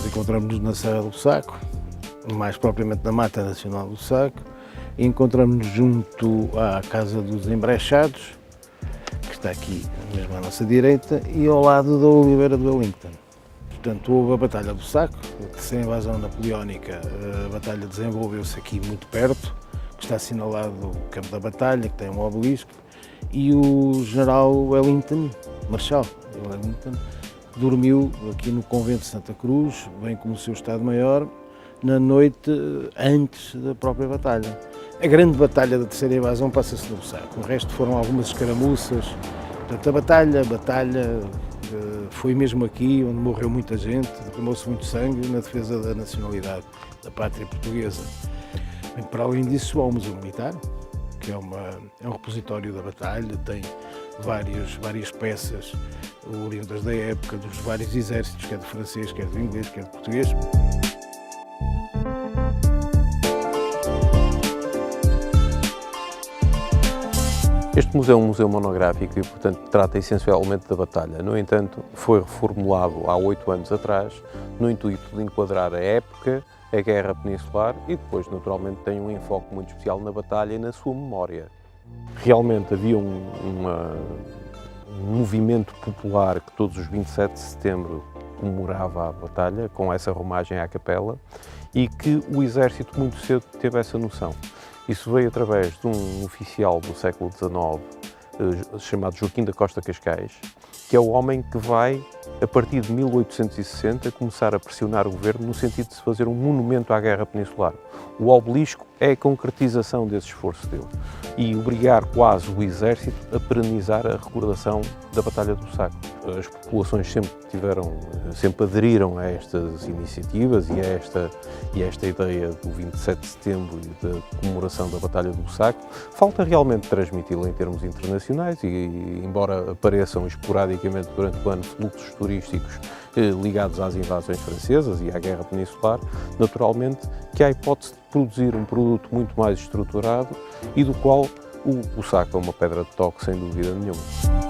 Nós encontramos-nos na Serra do Saco, mais propriamente na Mata Nacional do Saco, e encontramos-nos junto à Casa dos Embrechados, que está aqui mesmo à nossa direita, e ao lado da Oliveira de Wellington. Portanto, houve a Batalha do Saco, a terceira invasão napoleónica. A batalha desenvolveu-se aqui muito perto, que está assinalado o campo da batalha, que tem um obelisco, e o general Wellington, Marechal Wellington, dormiu aqui no convento de Santa Cruz, bem como o seu Estado-Maior, na noite antes da própria batalha. A grande batalha da terceira invasão passa-se no Saco, o resto foram algumas escaramuças. Portanto, a batalha foi mesmo aqui, onde morreu muita gente, derramou-se muito sangue na defesa da nacionalidade, da pátria portuguesa. Bem, para além disso, há o Museu Militar, que é um repositório da batalha, tem várias peças oriundas da época, dos vários exércitos, quer do francês, quer do inglês, quer do português. Este museu é um museu monográfico e, portanto, trata essencialmente da batalha. No entanto, foi reformulado há 8 anos atrás, no intuito de enquadrar a época, a Guerra Peninsular e depois, naturalmente, tem um enfoque muito especial na batalha e na sua memória. Realmente havia um movimento popular que todos os 27 de setembro comemorava a batalha, com essa romagem à capela, e que o exército muito cedo teve essa noção. Isso veio através de um oficial do século XIX, chamado Joaquim da Costa Cascais, que é o homem que vai, a partir de 1860, começar a pressionar o governo no sentido de se fazer um monumento à Guerra Peninsular. O obelisco é a concretização desse esforço dele e obrigar quase o exército a perenizar a recordação da Batalha do Saco. As populações sempre aderiram a estas iniciativas e a esta ideia do 27 de setembro e da comemoração da Batalha do Saco. Falta realmente transmiti-la em termos internacionais e, embora apareçam esporadicamente durante o ano fluxos turísticos ligados às invasões francesas e à Guerra Peninsular, naturalmente que há a hipótese de produzir um produto muito mais estruturado e do qual o saco é uma pedra de toque, sem dúvida nenhuma.